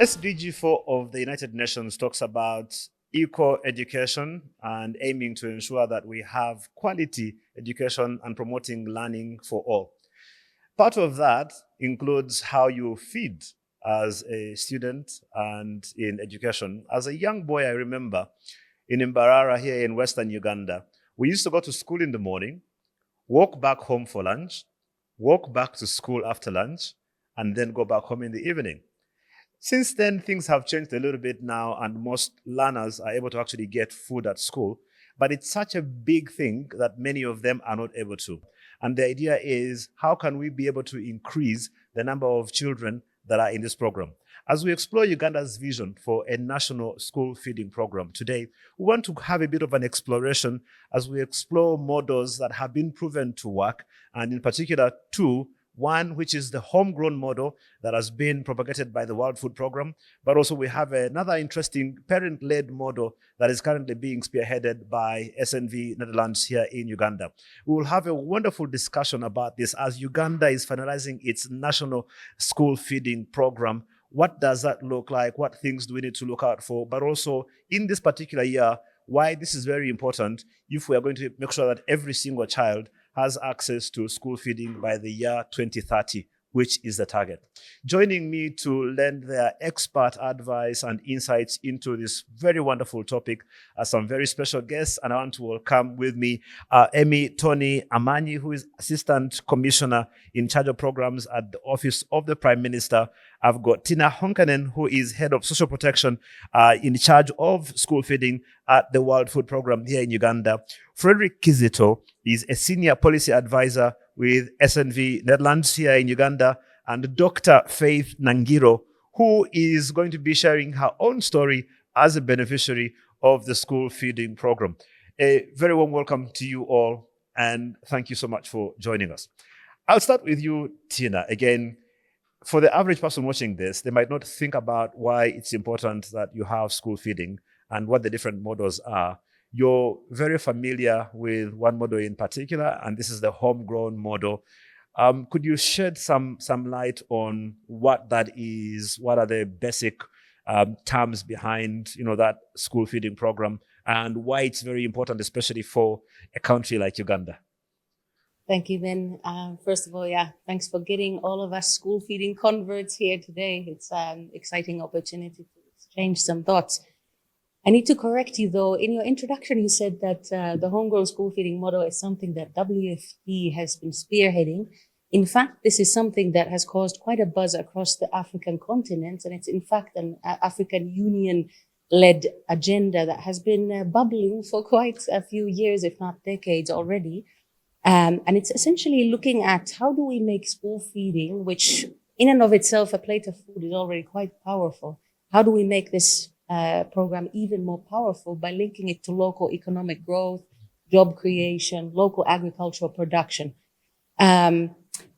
SDG 4 of the United Nations talks about equal education and aiming to ensure that we have quality education and promoting learning for all. Part of that includes how you feed as a student and in education. As a young boy, I remember in Mbarara here in Western Uganda, we used to go to school in the morning, walk back home for lunch, walk back to school after lunch, and then go back home in the evening. Since then, things have changed a little bit now, and most learners are able to actually get food at school. But it's such a big thing that many of them are not able to. And the idea is, how can we be able to increase the number of children that are in this program? As we explore Uganda's vision for a national school feeding program today, we want to have a bit of an exploration as we explore models that have been proven to work, and in particular, two. One, which is the homegrown model that has been propagated by the World Food Programme, but also we have another interesting parent-led model that is currently being spearheaded by SNV Netherlands here in Uganda. We will have a wonderful discussion about this as Uganda is finalizing its national school feeding program. What does that look like? What things do we need to look out for? But also in this particular year, why this is very important if we are going to make sure that every single child has access to school feeding by the year 2030, which is the target. Joining me to lend their expert advice and insights into this very wonderful topic are some very special guests, and I want to welcome with me Emmy Tonny Ameny, who is Assistant Commissioner in charge of programs at the Office of the Prime Minister. I've got Tiina Honkanen, who is Head of Social Protection in charge of school feeding at the World Food Programme here in Uganda. Fredrick Kizito is a Senior Policy Advisor with SNV Netherlands here in Uganda, and Dr. Faith Nangiro, who is going to be sharing her own story as a beneficiary of the school feeding program. A very warm welcome to you all, and thank you so much for joining us. I'll start with you, Tiina. Again, for the average person watching this, they might not think about why it's important that you have school feeding and what the different models are. You're very familiar with one model in particular, and this is the homegrown model. Could you shed some light on what that is? What are the basic terms behind that school feeding program, and why it's very important, especially for a country like Uganda? Thank you, Ben. First of all, thanks for getting all of us school feeding converts here today. It's an exciting opportunity to exchange some thoughts. I need to correct you, though. In your introduction, you said that the homegrown school feeding model is something that WFP has been spearheading. In fact, this is something that has caused quite a buzz across the African continent, and it's in fact an African Union-led agenda that has been bubbling for quite a few years, if not decades already. And it's essentially looking at how do we make school feeding, which in and of itself, a plate of food is already quite powerful. How do we make this program even more powerful by linking it to local economic growth, job creation, local agricultural production?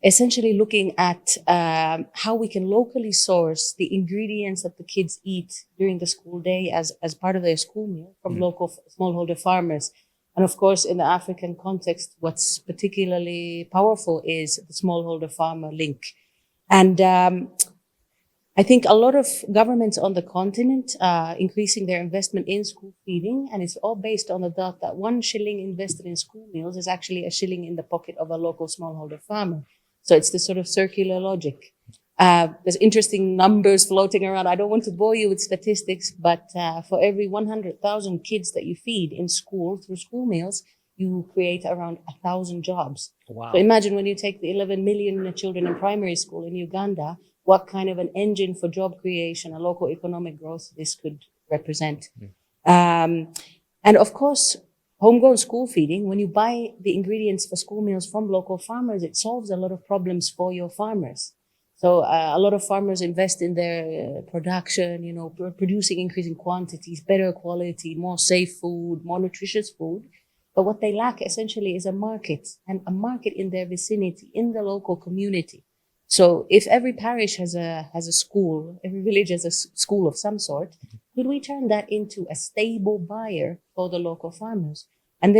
Essentially looking at how we can locally source the ingredients that the kids eat during the school day as part of their school meal from local smallholder farmers. And of course, in the African context, what's particularly powerful is the smallholder farmer link. And I think a lot of governments on the continent are increasing their investment in school feeding, and it's all based on the thought that 1 shilling invested in school meals is actually a shilling in the pocket of a local smallholder farmer. So it's this sort of circular logic. There's interesting numbers floating around. I don't want to bore you with statistics, but for every 100,000 kids that you feed in school through school meals, you create around 1,000 jobs. Wow. So imagine when you take the 11 million children in primary school in Uganda, what kind of an engine for job creation and local economic growth this could represent. And of course, homegrown school feeding, when you buy the ingredients for school meals from local farmers, it solves a lot of problems for your farmers. So a lot of farmers invest in their production, producing increasing quantities, better quality, more safe food, more nutritious food. But what they lack essentially is a market, and a market in their vicinity, in the local community. So if every parish has a school, every village has a school of some sort, could we turn that into a stable buyer for the local farmers? And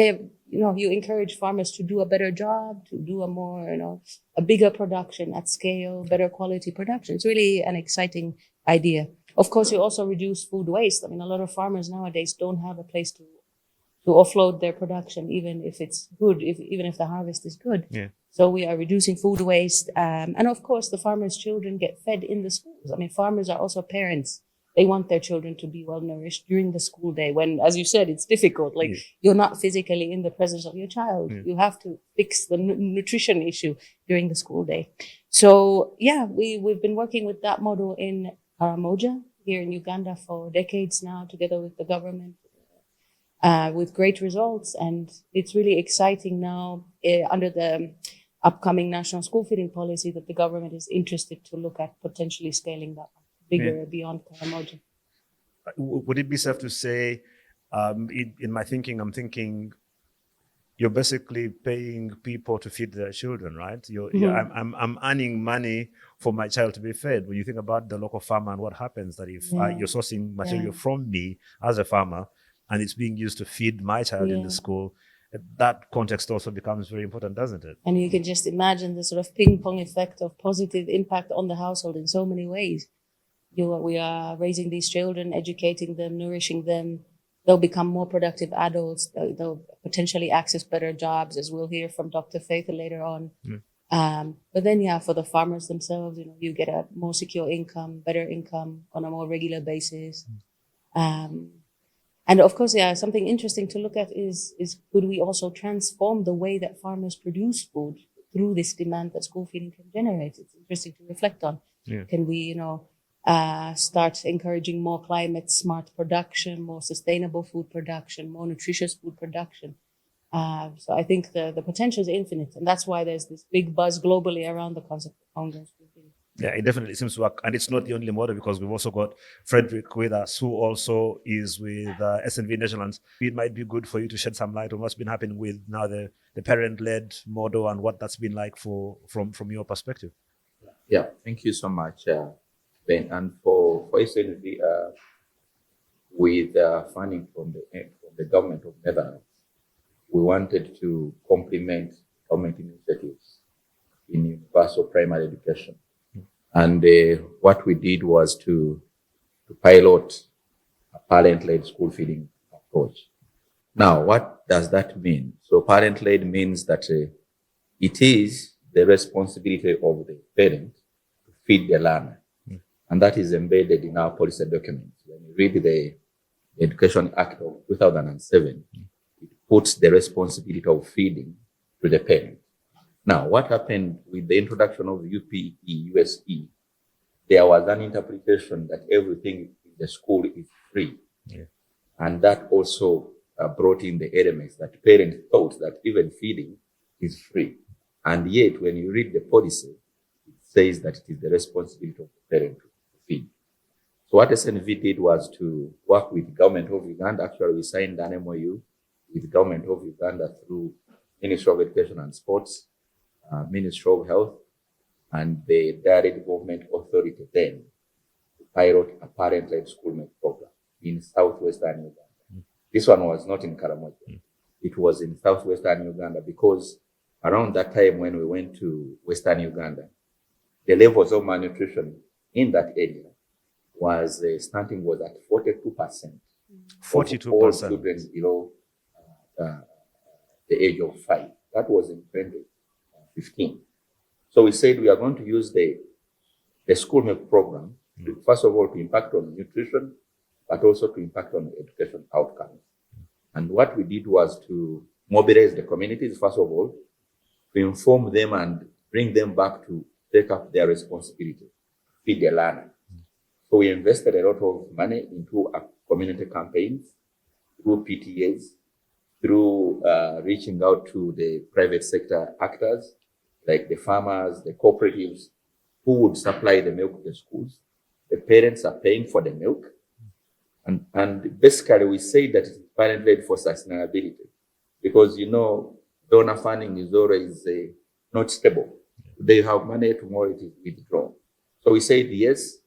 you encourage farmers to do a better job, to do a bigger production at scale, better quality production. It's really an exciting idea. Of course, you also reduce food waste. I mean, a lot of farmers nowadays don't have a place to offload their production, even if it's good, even if the harvest is good. Yeah. So we are reducing food waste. And of course, the farmers' children get fed in the schools. I mean, farmers are also parents. They want their children to be well nourished during the school day when, as you said, it's difficult. Like you're not physically in the presence of your child. You have to fix the nutrition issue during the school day. So yeah, we've been working with that model in Karamoja here in Uganda for decades now, together with the government, with great results. And it's really exciting now under the upcoming national school feeding policy that the government is interested to look at potentially scaling that up bigger beyond Karamoja. Would it be safe to say, in my thinking, I'm thinking you're basically paying people to feed their children, right? I'm earning money for my child to be fed. When you think about the local farmer and what happens, that if you're sourcing material from me as a farmer and it's being used to feed my child in the school, that context also becomes very important, doesn't it? And you can just imagine the sort of ping pong effect of positive impact on the household in so many ways. We are raising these children, educating them, nourishing them. They'll become more productive adults. They'll potentially access better jobs, as we'll hear from Dr. Faith later on. But then, for the farmers themselves, you get a more secure income, better income on a more regular basis. And of course, something interesting to look at is could we also transform the way that farmers produce food through this demand that school feeding can generate? It's interesting to reflect on. Can we, start encouraging more climate smart production, more sustainable food production, more nutritious food production? So I think the potential is infinite. And that's why there's this big buzz globally around the concept of hunger. Yeah, it definitely seems to work. And it's not the only model, because we've also got Fredrick with us, who also is with SNV Netherlands. It might be good for you to shed some light on what's been happening with now the parent-led model and what that's been like from your perspective. Yeah, thank you so much, Ben. And for SNV, with funding from the government of Netherlands, we wanted to complement government initiatives in universal primary education. And what we did was to pilot a parent-led school feeding approach. Now, what does that mean? So parent-led means that it is the responsibility of the parent to feed the learner. And that is embedded in our policy documents. When you read the Education Act of 2007, it puts the responsibility of feeding to the parent. Now, what happened with the introduction of UPE, USE, there was an interpretation that everything in the school is free. And that also brought in the elements that parents thought that even feeding is free. And yet, when you read the policy, it says that it is the responsibility of the parent to feed. So what SNV did was to work with the Government of Uganda. Actually, we signed an MOU with the Government of Uganda through Ministry of Education and Sports, Ministry of Health, and the Direct Government Authority then to pilot a parent-led school milk program in southwestern Uganda. This one was not in Karamoja. It was in southwestern Uganda, because around that time when we went to western Uganda, the levels of malnutrition in that area was, stunting was at 42%. 42%. All children below the age of 5. That was in 2015. So we said we are going to use the school milk program, to, first of all, to impact on nutrition, but also to impact on education outcomes. And what we did was to mobilize the communities, first of all, to inform them and bring them back to take up their responsibility to feed the learner. So we invested a lot of money into community campaigns, through PTAs, through reaching out to the private sector actors, like the farmers, the cooperatives, who would supply the milk to the schools. The parents are paying for the milk. And basically, we say that it's parent-led for sustainability, because, donor funding is always not stable. Today you have money, tomorrow it is withdrawn. So we said, yes,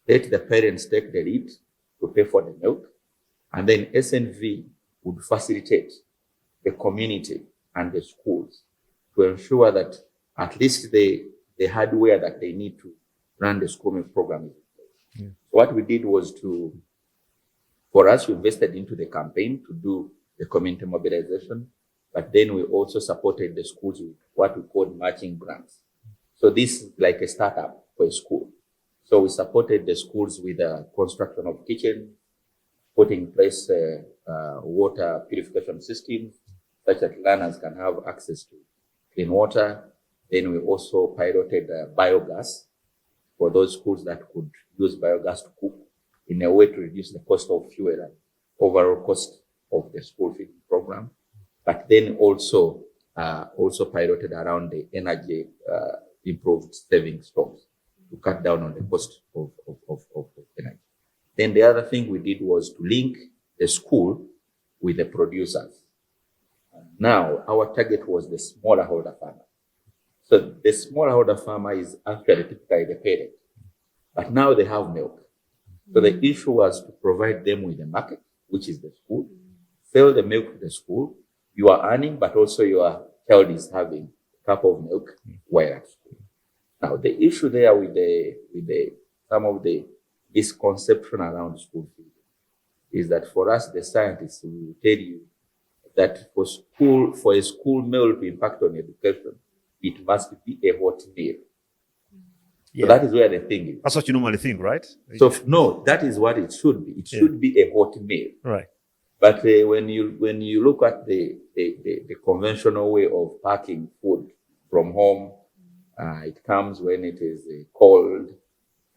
let the parents take the lead to pay for the milk, and then SNV would facilitate the community and the schools to ensure that at least the hardware that they need to run the school milk program is in place. Yeah. What we did was for us, we invested into the campaign to do the community mobilization, but then we also supported the schools with what we called matching grants. So this is like a startup for a school. So we supported the schools with the construction of kitchens, putting in place water purification systems, such that learners can have access to clean water. Then we also piloted biogas for those schools that could use biogas to cook in a way to reduce the cost of fuel and overall cost of the school feeding program. But then also piloted around the energy improved saving stores to cut down on the cost of energy. Then the other thing we did was to link the school with the producers. Now, our target was the smallholder farmer. So the smallholder farmer is actually typically the parent, but now they have milk. So the issue was to provide them with a market, which is the school, sell the milk to the school. You are earning, but also your child is having a cup of milk while at school. Now, the issue there with some of the misconception around school feeding is that for us, the scientists, we will tell you that for a school meal to impact on education, it must be a hot meal. Yeah. So that is where the thing is. That's what you normally think, right? So no, that is what it should be. It should be a hot meal. Right. But when you look at the conventional way of packing food from home, it comes when it is cold.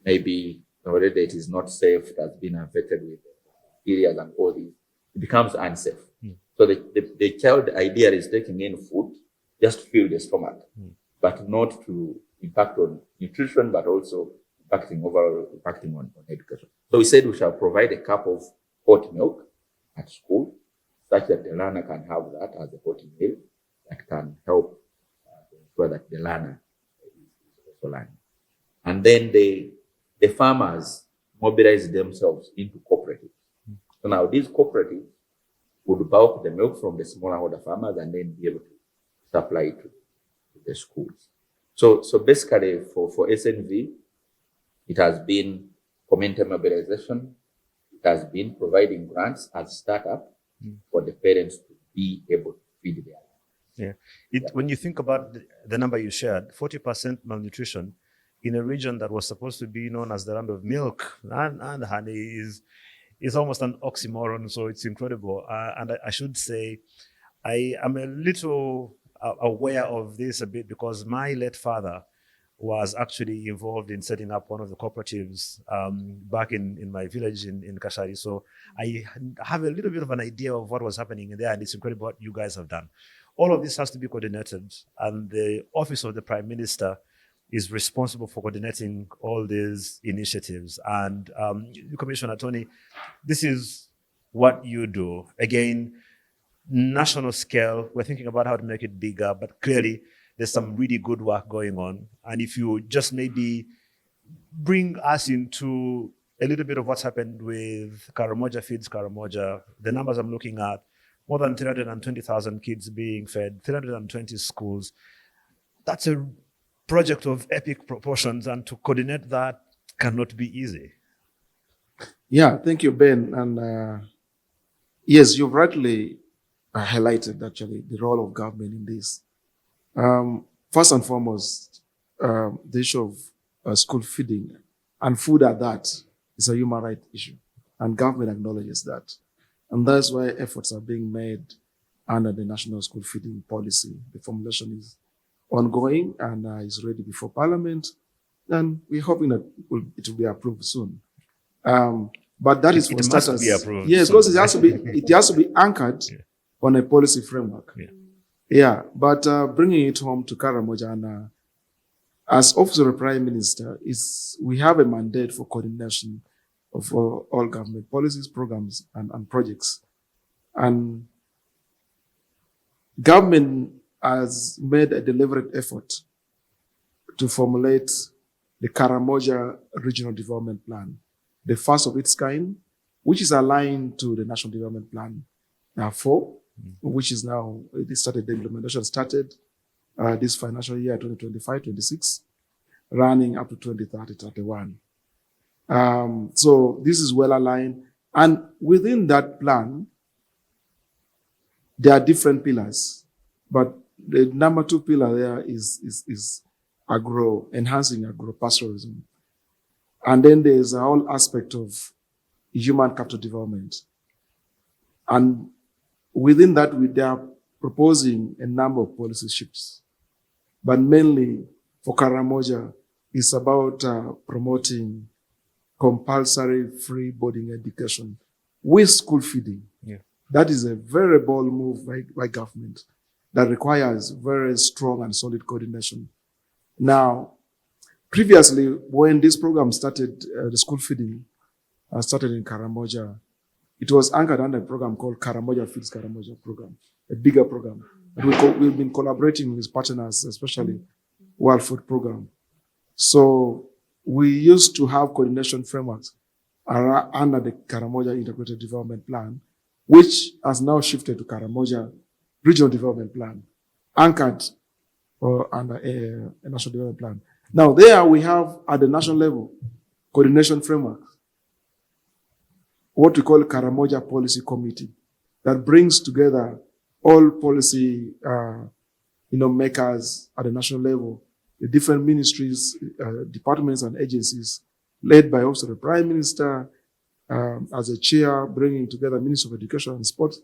Maybe already it is not safe. It has been affected with bacteria and all these. It becomes unsafe. So the child idea is taking in food just to fill the stomach, but not to impact on nutrition, but also impacting on education. So we said we shall provide a cup of hot milk at school, such that the learner can have that as a hot meal that can help ensure that the learner is also learning. And then the farmers mobilize themselves into cooperatives. So now these cooperatives would bulk the milk from the smallholder farmers and then be able to supply it to the schools. So basically for SNV, it has been community mobilization. It has been providing grants as a startup for the parents to be able to feed their Yeah. When you think about the number you shared, 40% malnutrition in a region that was supposed to be known as the land of milk and honey is almost an oxymoron. So it's incredible. And I should say, I am a little aware of this a bit because my late father was actually involved in setting up one of the cooperatives back in my village in Kashari. So I have a little bit of an idea of what was happening there, and it's incredible what you guys have done. All of this has to be coordinated, and the Office of the Prime Minister is responsible for coordinating all these initiatives. And Commissioner Tonny, this is what you do. Again, national scale, we're thinking about how to make it bigger, but clearly there's some really good work going on. And if you just maybe bring us into a little bit of what's happened with Karamoja Feeds Karamoja, the numbers I'm looking at, more than 320,000 kids being fed, 320 schools. That's a project of epic proportions, and to coordinate that cannot be easy. Yeah, thank you, Ben. And yes, you've rightly highlighted actually the role of government in this. First and foremost, the issue of school feeding and food at that is a human right issue, and government acknowledges that. And that's why efforts are being made under the National School Feeding Policy. The formulation is ongoing and is ready before Parliament, and we're hoping that it will be approved soon. But that is for starters. Must be approved. Yes, because it has to be anchored on a policy framework. Yeah, but bringing it home to Karamoja, and as Office of the Prime Minister, we have a mandate for coordination of all government policies, programs, and projects. And government has made a deliberate effort to formulate the Karamoja Regional Development Plan, the first of its kind, which is aligned to the National Development Plan 4, which is now, the implementation started this financial year, 2025-26, running up to 2030-31. So this is well aligned. And within that plan, there are different pillars, but the number 2 pillar there is enhancing agro-pastoralism. And then there's a whole aspect of human capital development. And within that, they are proposing a number of policy shifts. But mainly for Karamoja, it's about promoting compulsory free boarding education with school feeding. Yeah. That is a very bold move by government that requires very strong and solid coordination. Now, previously, when this program started, the school feeding started in Karamoja, it was anchored under a program called Karamoja Feeds Karamoja program, a bigger program. We've been collaborating with partners, especially World Food Program. So we used to have coordination frameworks under the Karamoja Integrated Development Plan, which has now shifted to Karamoja Regional Development Plan, anchored under a national development plan. Now there we have at the national level coordination framework, what we call Karamoja Policy Committee, that brings together all policy makers at the national level, the different ministries, departments and agencies, led by also the Prime Minister as a chair, bringing together Minister of Education and Sport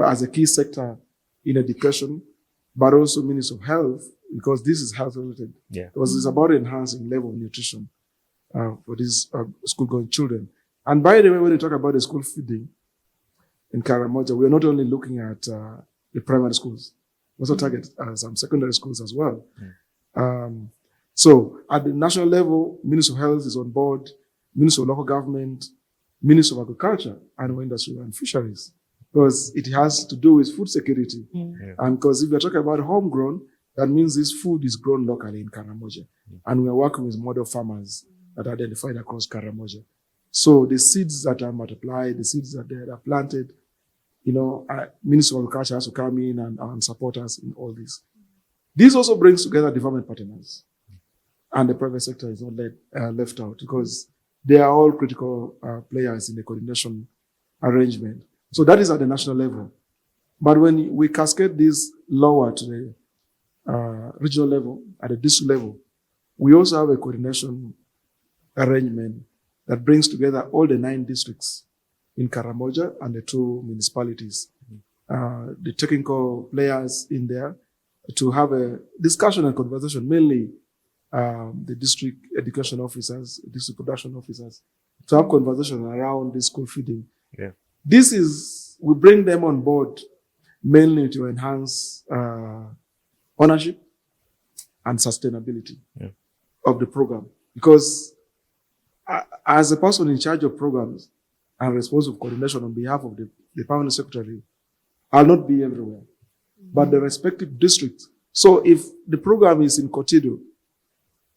as a key sector in education, but also Minister of Health, because this is health related. Yeah. Because it's about enhancing level of nutrition for these school-going children. And by the way, when we talk about the school feeding in Karamoja, we are not only looking at the primary schools, we also target some secondary schools as well. So at the national level, Minister of Health is on board, Minister of Local Government, Minister of Agriculture, Animal Industry and Fisheries, because it has to do with food security. Yeah. And because if you're talking about homegrown, that means this food is grown locally in Karamoja. And we are working with model farmers that are identified across Karamoja. So the seeds that are multiplied, the seeds that are planted, Minister of Agriculture has to come in and support us in all this. This also brings together development partners. And the private sector is not left out, because they are all critical players in the coordination arrangement. So that is at the national level. But when we cascade this lower to the regional level, at the district level, we also have a coordination arrangement that brings together all the 9 districts in Karamoja and the 2 municipalities. The technical players in there to have a discussion and conversation, mainly the district education officers, district production officers, to have conversation around this school feeding. Yeah. We bring them on board mainly to enhance ownership and sustainability of the program. Because as a person in charge of programs and responsible for coordination on behalf of the permanent secretary, I'll not be everywhere, but the respective districts. So if the program is in Kotido,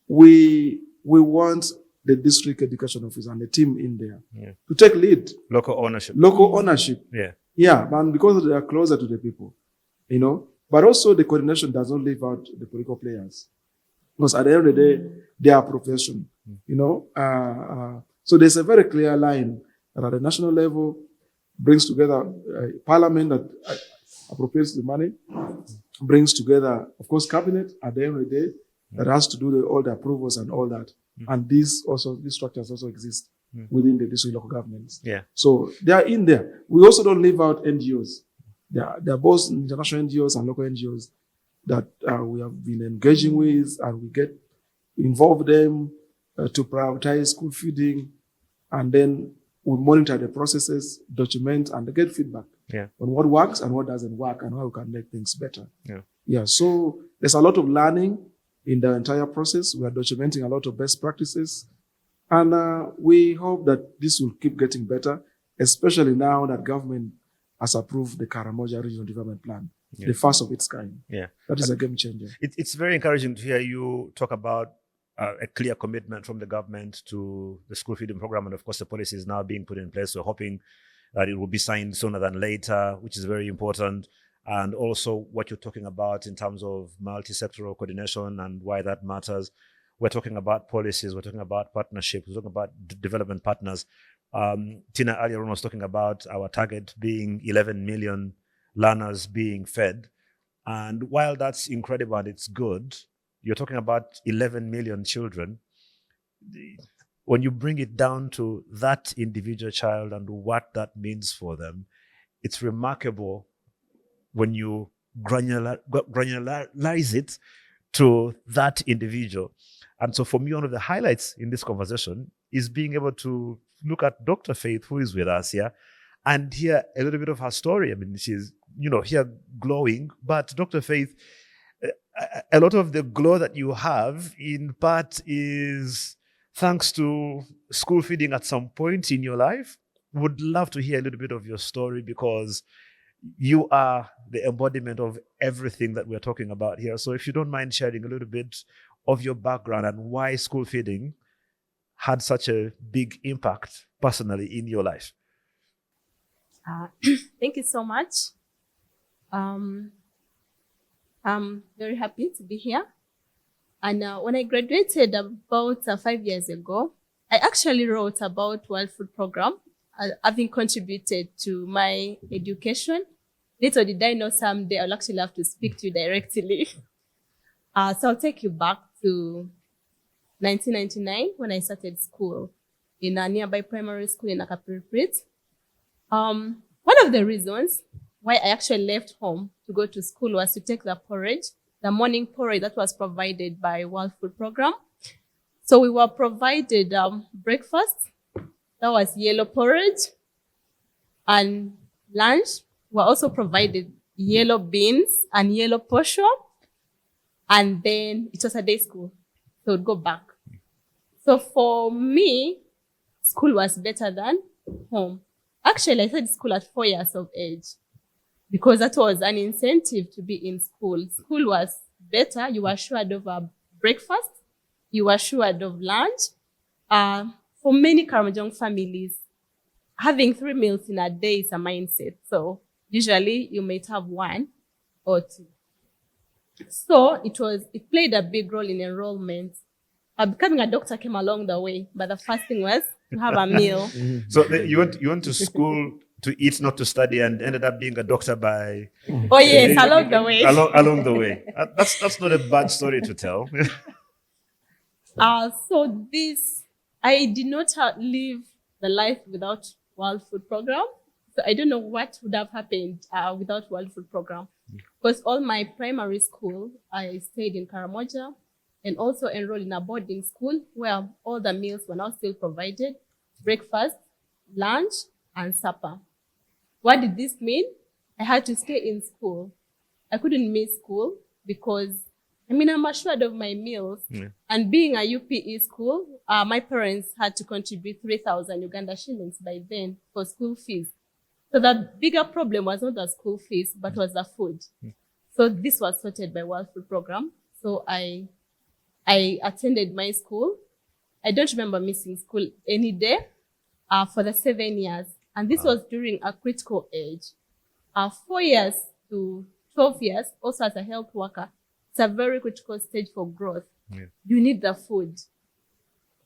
we want the district education officer and the team in there to take lead. Local ownership. Yeah. Yeah, and because they are closer to the people, But also the coordination does not leave out the political players. Because at the end of the day, they are profession, So there's a very clear line that at the national level brings together parliament that appropriates the money, brings together, of course, cabinet at the end of the day that has to do all the approvals and all that. And these structures also exist within the district local governments. Yeah. So they are in there. We also don't leave out NGOs. They are both international NGOs and local NGOs that we have been engaging with, and we involve them to prioritize school feeding, and then we monitor the processes, document, and get feedback on what works and what doesn't work, and how we can make things better. Yeah. So there's a lot of learning in the entire process. We are documenting a lot of best practices, and we hope that this will keep getting better, especially now that government has approved the Karamoja Regional Development Plan, the first of its kind. Yeah, that is a game changer. It's very encouraging to hear you talk about a clear commitment from the government to the school feeding program, and of course the policy is now being put in place. We're hoping that it will be signed sooner than later, which is very important. and also what you're talking about in terms of multi-sectoral coordination and why that matters. We're talking about policies, we're talking about partnerships, we're talking about development partners. Tiina earlier on was talking about our target being 11 million learners being fed. And while that's incredible and it's good, you're talking about 11 million children. When you bring it down to that individual child and what that means for them, it's remarkable when you granularize it to that individual. And so for me, one of the highlights in this conversation is being able to look at Dr. Faith, who is with us here, and hear a little bit of her story. I mean, she's, here glowing, but Dr. Faith, a lot of the glow that you have in part is thanks to school feeding at some point in your life. Would love to hear a little bit of your story, because you are the embodiment of everything that we're talking about here. So if you don't mind sharing a little bit of your background and why school feeding had such a big impact personally in your life. Thank you so much. I'm very happy to be here. And when I graduated about 5 years ago, I actually wrote about World Food Program, having contributed to my education. Little did I know someday I'll actually have to speak to you directly. So I'll take you back to 1999 when I started school in a nearby primary school in Akapiriprit. One of the reasons why I actually left home to go to school was to take the porridge, the morning porridge that was provided by World Food Program. So we were provided breakfast, that was yellow porridge, and lunch, we were also provided yellow beans and yellow posho, and then it was a day school, so we'd go back. So for me, school was better than home. Actually, I started school at 4 years of age because that was an incentive to be in school. School was better. You were assured of a breakfast. You were assured of lunch. For many Karamojong families, having 3 meals in a day is a mindset. So usually you might have 1 or 2. So it played a big role in enrollment. Becoming a doctor came along the way, but the first thing was to have a meal. So you went to school to eat, not to study, and ended up being a doctor by... Oh yes, along the way. Along the way. That's not a bad story to tell. So I did not live the life without World Food Program. So I don't know what would have happened without World Food Program. Because all my primary school, I stayed in Karamoja and also enrolled in a boarding school where all the meals were now still provided: breakfast, lunch, and supper. What did this mean? I had to stay in school. I couldn't miss school because, I'm assured of my meals. Yeah. And being a UPE school, my parents had to contribute 3,000 Uganda shillings by then for school fees. So the bigger problem was not the school fees, but was the food. So this was sorted by World Food Program. So I attended my school. I don't remember missing school any day for the 7 years. And this was during a critical age. 4 years to 12 years, also as a health worker, it's a very critical stage for growth. Yeah. You need the food.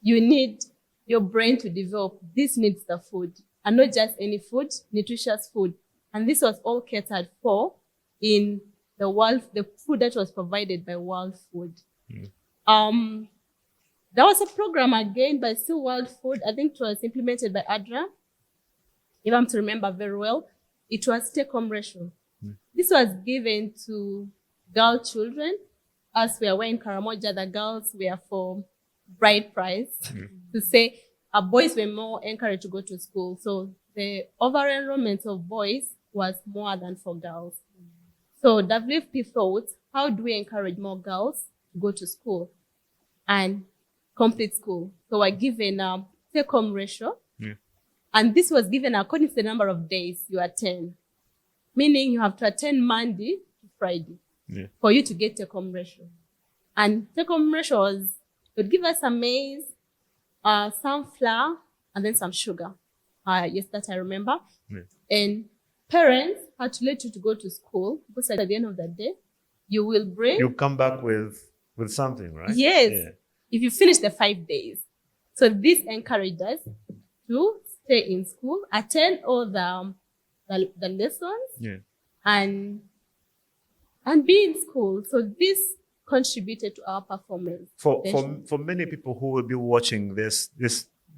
You need your brain to develop. This needs the food. And not just any food, nutritious food. And this was all catered for in the food that was provided by World Food. Mm. There was a program again by still World Food. I think it was implemented by ADRA. If I'm to remember very well, it was take-home ratio. Mm. This was given to girl children. As we are in Karamoja, the girls were for bride price. Mm. To say, boys were more encouraged to go to school. So the overall enrollment of boys was more than for girls. Mm. So WFP thought, how do we encourage more girls to go to school and complete school? So we're given a take-home ratio. Yeah. And this was given according to the number of days you attend. Meaning you have to attend Monday to Friday for you to get take-home ratio. And take-home ratio would give us some maize, some flour, and then some sugar. Yes, that I remember. Yeah. And parents had to let you to go to school because at the end of the day, you will bring. You come back with something, right? Yes. Yeah. If you finish the 5 days. So this encouraged us to stay in school, attend all the lessons, Yeah. and be in school. So this contributed to our performance. For many people who will be watching this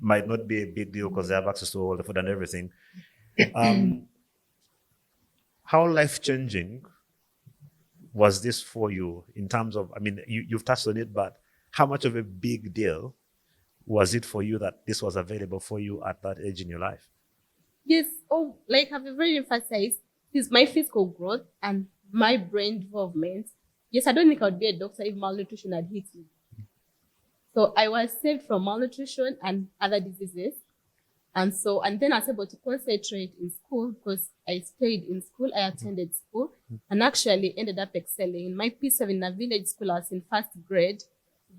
might not be a big deal because they have access to all the food and everything. How life-changing was this for you in terms of, I mean, you've touched on it, but how much of a big deal was it for you that this was available for you at that age in your life? Yes. Oh, like I've already emphasized, is my physical growth and my brain development. Yes, I don't think I would be a doctor if malnutrition had hit me. So I was saved from malnutrition and other diseases. And then I was able to concentrate in school because I stayed in school, I attended school, and actually ended up excelling. In my P7 in a village school, I was in first grade.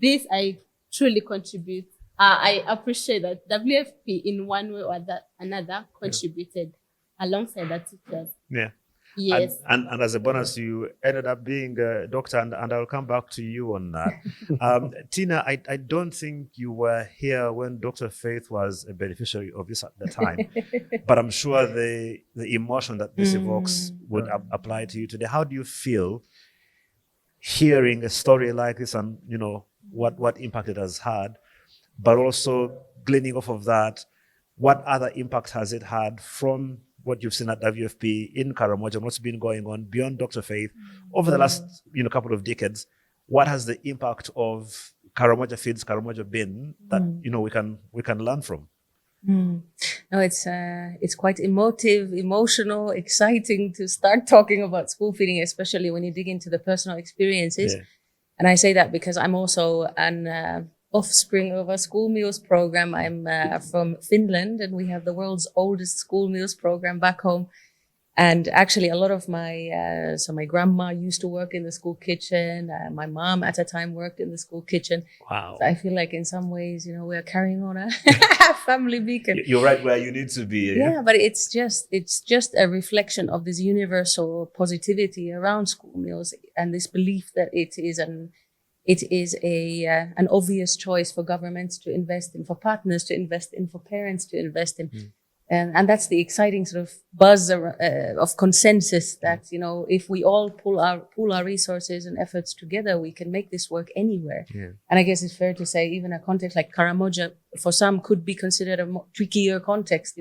This I truly contribute. I appreciate that WFP in one way or another contributed alongside the teachers. Yeah. Yes. And as a bonus, you ended up being a doctor, and I'll come back to you on that. Tiina, I don't think you were here when Dr. Faith was a beneficiary of this at the time, but I'm sure the emotion that this evokes would apply to you today. How do you feel hearing a story like this, and you know what impact it has had, but also gleaning off of that, what other impact has it had from what you've seen at WFP in Karamoja and what's been going on beyond Dr. Faith over the last couple of decades? What has the impact of Karamoja Feeds Karamoja been that we can learn from? No, it's quite emotional, exciting to start talking about school feeding, especially when you dig into the personal experiences. Yeah. And I say that because I'm also an offspring of a school meals program. I'm from Finland, and we have the world's oldest school meals program back home. And actually, a lot of my grandma used to work in the school kitchen. My mom at a time worked in the school kitchen. Wow. So I feel like in some ways, we're carrying on a family beacon. You're right where you need to be. Yeah, but it's just a reflection of this universal positivity around school meals and this belief that it is an obvious choice for governments to invest in, for partners to invest in, for parents to invest in. And that's the exciting sort of buzz of consensus that, if we all pool our resources and efforts together, we can make this work anywhere. Yeah. And I guess it's fair to say even a context like Karamoja, for some, could be considered a more trickier context,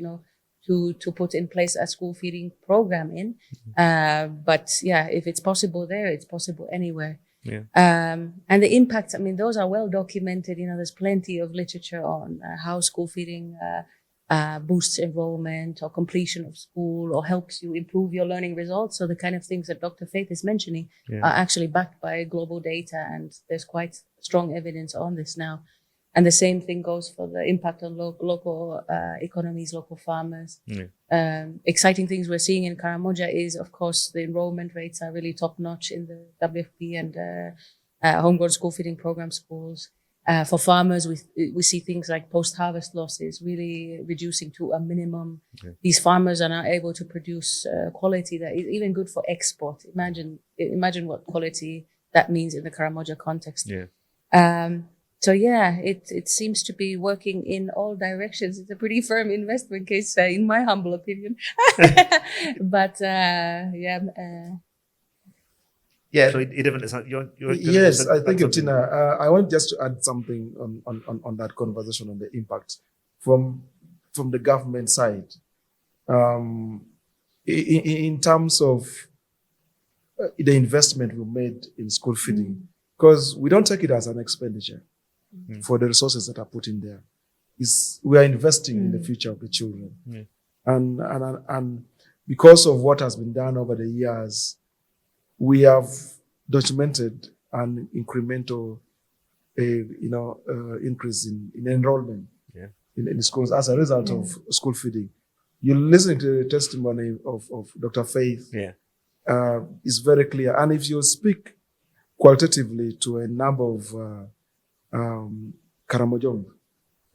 to put in place a school feeding program in. But yeah, if it's possible there, it's possible anywhere. Yeah. And the impacts, those are well documented. There's plenty of literature on how school feeding boosts enrollment or completion of school or helps you improve your learning results. So the kind of things that Dr. Faith is mentioning are actually backed by global data, and there's quite strong evidence on this now. And the same thing goes for the impact on local economies, local farmers. Yeah. Exciting things we're seeing in Karamoja is, of course, the enrollment rates are really top notch in the WFP and homegrown school feeding program schools. For farmers, we see things like post-harvest losses really reducing to a minimum. Okay. These farmers are now able to produce quality that is even good for export. Imagine what quality that means in the Karamoja context. Yeah. So yeah, it seems to be working in all directions. It's a pretty firm investment case, in my humble opinion. But Yeah. So it even is Yes, I think, Tiina, I want just to add something on that conversation on the impact from the government side. In terms of the investment we made in school feeding, because we don't take it as an expenditure for the resources that are put in there. We are investing in the future of the children. Yeah. And because of what has been done over the years, we have documented an incremental, increase in enrollment in schools as a result of school feeding. You're listening to the testimony of Dr. Faith. Yeah. Is very clear. And if you speak qualitatively to a number of Karamojong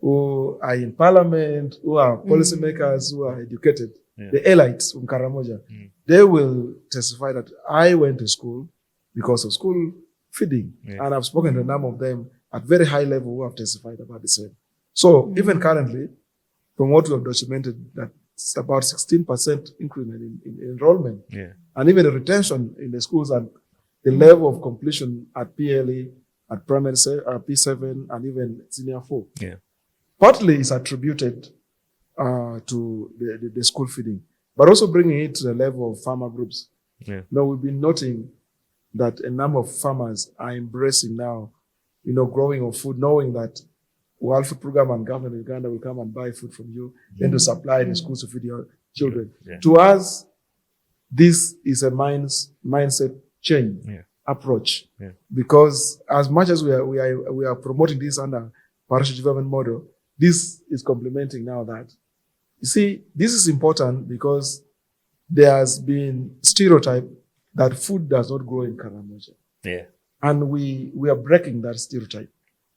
who are in parliament, who are policymakers, who are educated, the elites from Karamoja, they will testify that I went to school because of school feeding. And I've spoken to a number of them at very high level who have testified about the same. So even currently, from what we have documented, that's about 16% increment in enrollment. And even the retention in the schools and the level of completion at PLE, at primary P7, and even senior 4. Partly is attributed to the school feeding, but also bringing it to the level of farmer groups. Now, we've been noting that a number of farmers are embracing now, growing of food, knowing that World Food Program and Government of Uganda will come and buy food from you, then to supply the schools to feed your children. To us, this is a mindset change approach, because as much as we are promoting this under partnership development model, this is complementing now that. You see, this is important because there has been stereotype that food does not grow in Karamoja. And we are breaking that stereotype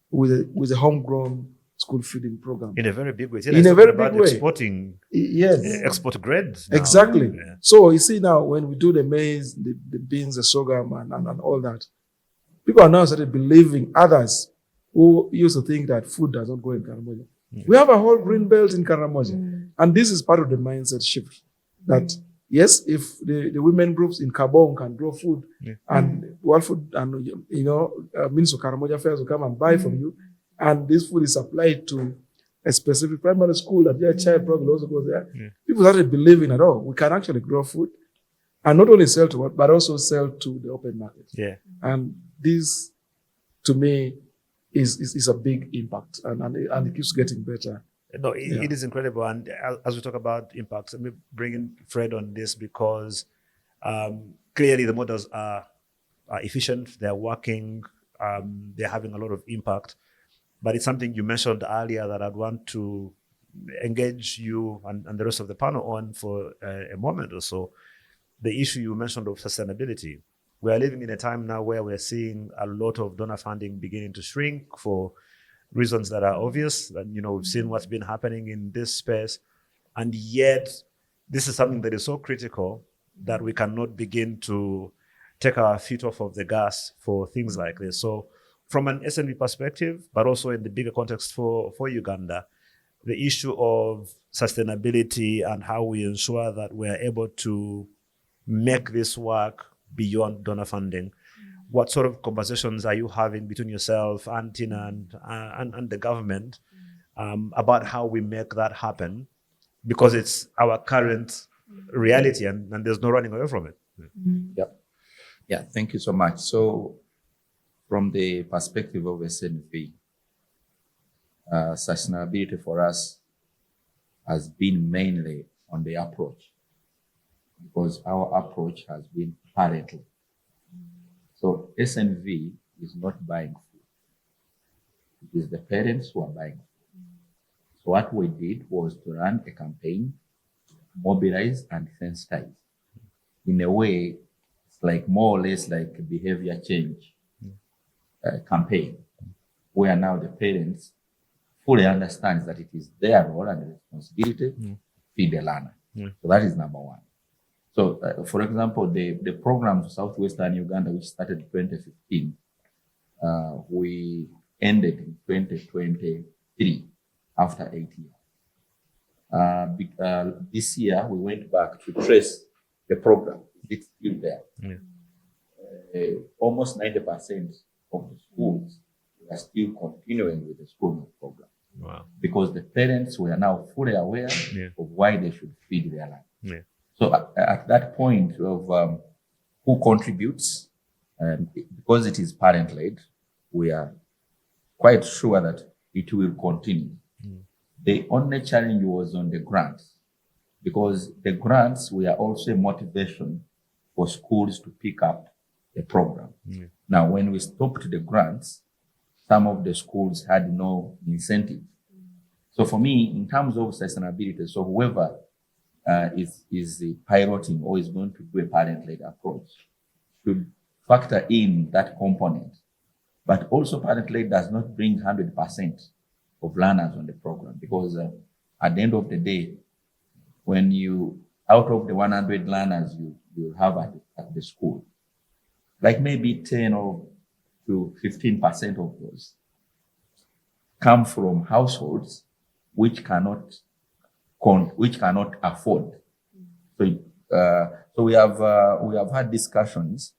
with a homegrown school feeding program. In a very big way. In a very big way. Exporting. Export grades. Now. Exactly. So you see now, when we do the maize, the beans, the sorghum, and all that, people are now started believing others who used to think that food does not grow in Karamoja. We have a whole green belt in Karamoja. And this is part of the mindset shift that, yes, if the women groups in Kabong can grow food and World Food and, Minister of Karamoja Affairs will come and buy from you, and this food is supplied to a specific primary school that your child probably also goes there, people started believing at all, we can actually grow food and not only sell to but also sell to the open market. And this, to me, is a big impact, and it keeps getting better. No, it is incredible. And as we talk about impacts, let me bring in Fred on this because clearly the models are efficient, they're working, they're having a lot of impact. But it's something you mentioned earlier that I'd want to engage you and the rest of the panel on for a moment or so. The issue you mentioned of sustainability. We are living in a time now where we're seeing a lot of donor funding beginning to shrink for reasons that are obvious. And, we've seen what's been happening in this space. And yet, this is something that is so critical that we cannot begin to take our feet off of the gas for things like this. So from an SNV perspective, but also in the bigger context for Uganda, the issue of sustainability and how we ensure that we're able to make this work beyond donor funding. What sort of conversations are you having between yourself and Tiina and the government about how we make that happen? Because it's our current reality and there's no running away from it. Yeah, thank you so much. So from the perspective of SNV, sustainability for us has been mainly on the approach, because our approach has been parental. So SNV is not buying food. It is the parents who are buying food. So what we did was to run a campaign, mobilize and sensitize. In a way, it's like more or less like a behavior change campaign, where now the parents fully understand that it is their role and responsibility to feed the learner. So that is number one. So, for example, the program for Southwestern Uganda, which started in 2015, we ended in 2023 after 8 years. This year, we went back to trace the program. It's still there. Almost 90% of the schools are still continuing with the school milk program. Wow. Because the parents were now fully aware of why they should feed their learners. So at that point of who contributes, because it is parent-led, we are quite sure that it will continue. The only challenge was on the grants, because the grants were also a motivation for schools to pick up the program. Now, when we stopped the grants, some of the schools had no incentive. So for me, in terms of sustainability, so whoever is piloting or is going to do a parent-led approach should factor in that component. But also parent-led does not bring 100%. of learners on the program, because at the end of the day, when you, out of the 100 learners you have at the school, like maybe 10 or to 15% of those come from households which cannot afford. So we have had discussions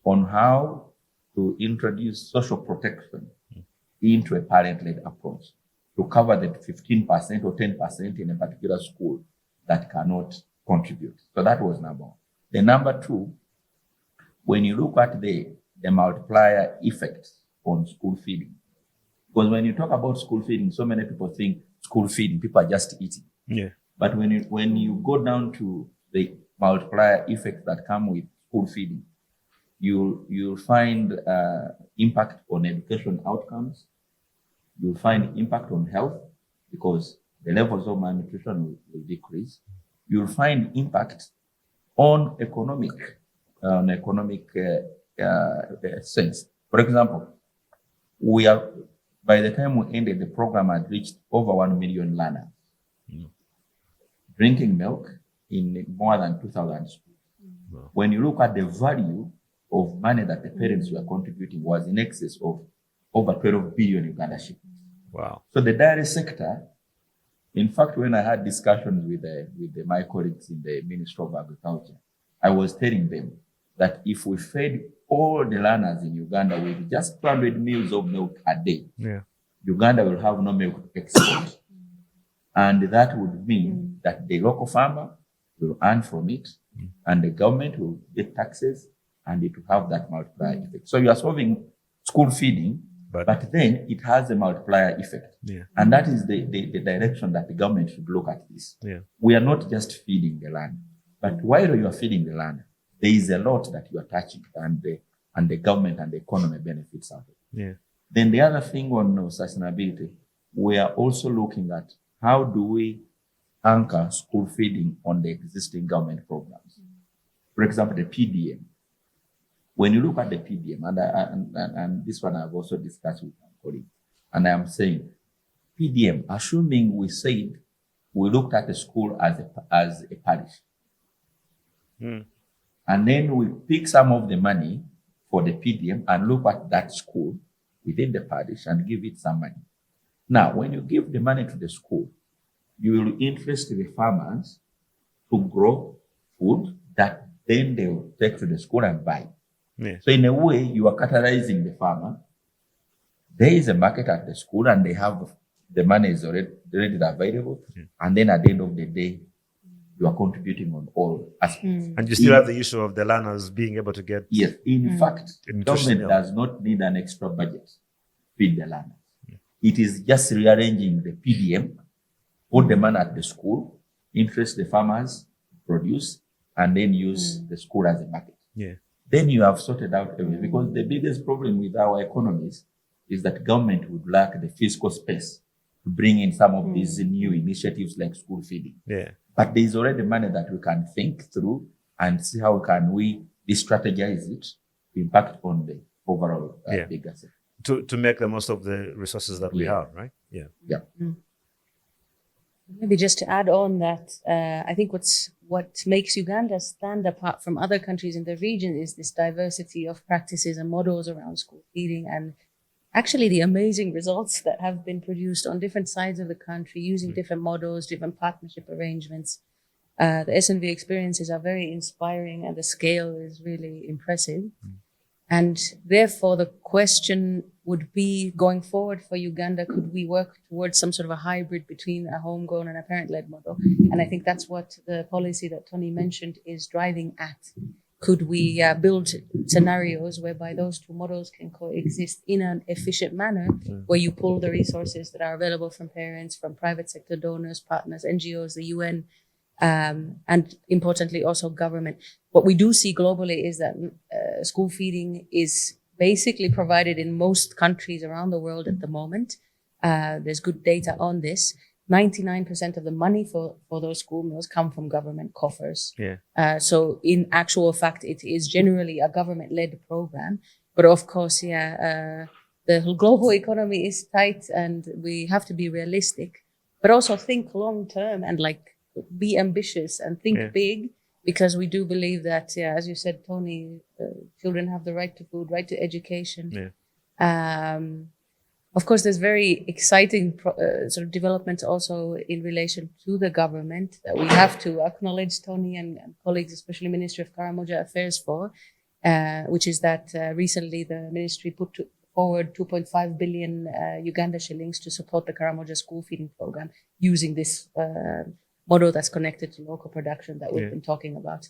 on how to introduce social protection into a parent-led approach to cover the 15% or 10% in a particular school that cannot contribute. So that was number one. The number two, when you look at the multiplier effect on school feeding, because when you talk about school feeding, so many people think school feeding, people are just eating. Yeah. But when you go down to the multiplier effects that come with school feeding, you'll find impact on education outcomes. You'll find impact on health because the levels of malnutrition will decrease. You'll find impact on economic sense. For example, by the time we ended, the program had reached over 1 million learners drinking milk in more than 2,000 schools. Wow. When you look at the value of money that the parents were contributing, was in excess of over 12 billion Uganda shillings. Wow. So the dairy sector, in fact, when I had discussions with my colleagues in the Ministry of Agriculture, I was telling them that if we fed all the learners in Uganda with just 200 meals of milk a day, Uganda will have no milk export. And that would mean that the local farmer will earn from it, and the government will get taxes, and it will have that multiplier effect. So you are solving school feeding, but then it has a multiplier effect. Yeah. And that is the direction that the government should look at this. Yeah. We are not just feeding the land, but while you are feeding the land, there is a lot that you are touching, and the government and the economy benefits out of it. Yeah. Then the other thing on sustainability, we are also looking at how do we anchor school feeding on the existing government programs. For example, the PDM. When you look at the PDM, and this one I've also discussed with my colleague, and I am saying, PDM, assuming we said we looked at the school as a parish, and then we pick some of the money for the PDM and look at that school within the parish and give it some money. Now, when you give the money to the school, you will interest the farmers to grow food that then they will take to the school and buy. Yeah. So in a way, you are catalyzing the farmer. There is a market at the school, and they have the money is already available. And then at the end of the day, you are contributing on all aspects. And you still have the issue of the learners being able to get. Yes, in fact, nutrition, government does not need an extra budget to feed the learners. It is just rearranging the PDM, put the money at the school, interest the farmers, produce, and then use the school as a market. Yeah. Then you have sorted out everything. Because the biggest problem with our economies is that government would lack the fiscal space to bring in some of these new initiatives like school feeding. Yeah. But there is already money that we can think through and see how can we strategize it to impact on the overall bigger sector. To make the most of the resources that we have, right? Yeah. Yeah. Maybe just to add on that, I think what makes Uganda stand apart from other countries in the region is this diversity of practices and models around school feeding, and actually the amazing results that have been produced on different sides of the country using different models, different partnership arrangements. The SNV experiences are very inspiring, and the scale is really impressive. And therefore, the question would be, going forward for Uganda, could we work towards some sort of a hybrid between a homegrown and a parent-led model? And I think that's what the policy that Tony mentioned is driving at. Could we build scenarios whereby those two models can coexist in an efficient manner, where you pull the resources that are available from parents, from private sector donors, partners, NGOs, the UN, and importantly also government. What we do see globally is that school feeding is basically provided in most countries around the world at the moment. There's good data on this. 99% of the money for those school meals come from government coffers. Yeah. So in actual fact, it is generally a government-led program. But of course, the global economy is tight and we have to be realistic, but also think long term and like be ambitious and think big, because we do believe that, as you said, Tony, children have the right to food, right to education. Of course, there's very exciting sort of developments also in relation to the government that we have to acknowledge, Tony and colleagues, especially Ministry of Karamoja Affairs for, which is that recently the ministry put forward 2.5 billion Uganda shillings to support the Karamoja school feeding program using this model that's connected to local production that we've been talking about.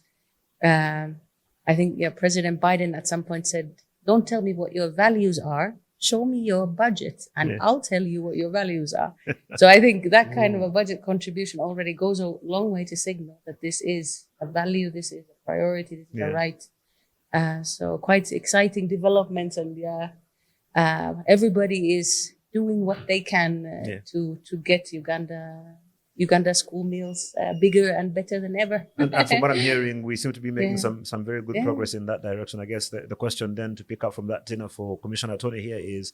I think President Biden at some point said, don't tell me what your values are, show me your budget and I'll tell you what your values are. So I think that kind of a budget contribution already goes a long way to signal that this is a value, this is a priority, this is a right. So quite exciting developments, and everybody is doing what they can to get Uganda school meals bigger and better than ever. And from what I'm hearing, we seem to be making some very good progress in that direction. I guess the question then to pick up from that, Tiina, for Commissioner Tony here is,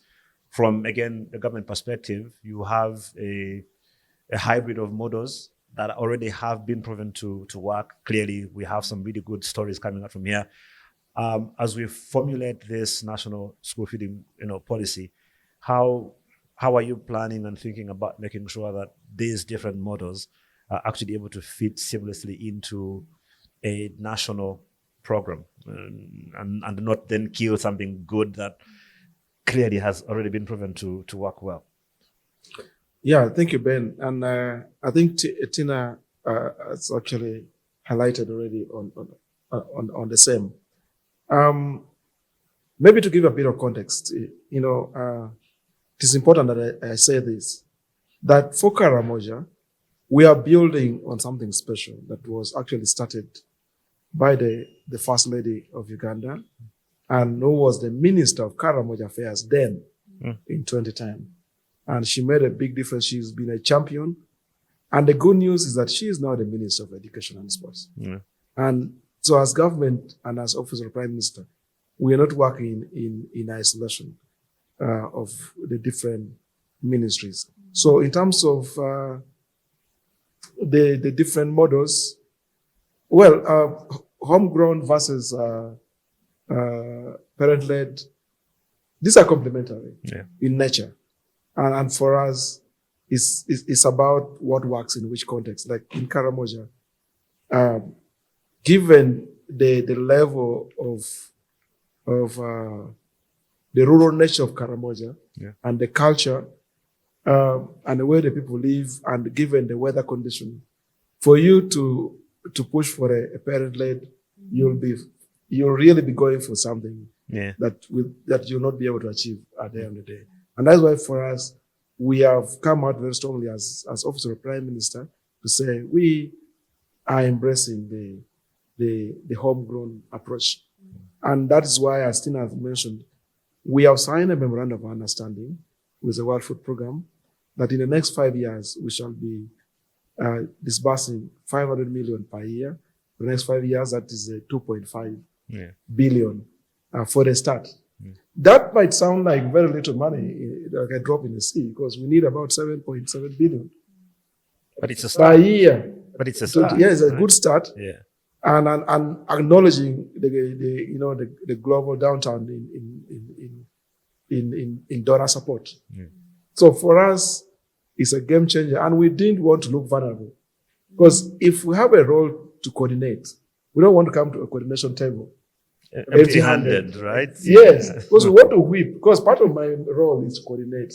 from, again, the government perspective, you have a hybrid of models that already have been proven to work. Clearly, we have some really good stories coming out from here. As we formulate this national school feeding policy, how are you planning and thinking about making sure that these different models are actually able to fit seamlessly into a national program and not then kill something good that clearly has already been proven to work well? Yeah, thank you, Ben. And I think Tiina has actually highlighted already on the same. Maybe to give a bit of context, it is important that I say this, that for Karamoja, we are building on something special that was actually started by the First Lady of Uganda, and who was the Minister of Karamoja Affairs then in 2010. And she made a big difference. She's been a champion. And the good news is that she is now the Minister of Education and Sports. And so as government and as Office of the Prime Minister, we are not working in isolation of the different ministries. So in terms of the different models, homegrown versus parent-led, these are complementary in nature. And for us, it's about what works in which context. Like in Karamoja, given the level of the rural nature of Karamoja and the culture and the way the people live, and given the weather condition, for you to push for a parent-led, you'll really be going for something that you'll not be able to achieve at the end of the day. And that's why for us, we have come out very strongly as Office of the Prime Minister to say we are embracing the homegrown approach. And that is why, as Tiina has mentioned, we have signed a memorandum of understanding with the World Food Programme that in the next 5 years, we shall be disbursing 500 million per year. The next 5 years, that is 2.5 billion for the start. That might sound like very little money, like a drop in the sea, because we need about 7.7 billion. But it's a start. Per year. But it's a start. Yeah, it's a good start. Yeah. And acknowledging the global downturn in donor support. So for us, it's a game changer, and we didn't want to look vulnerable, because if we have a role to coordinate, we don't want to come to a coordination table empty-handed, right? Yes, because we want to whip. Because part of my role is to coordinate,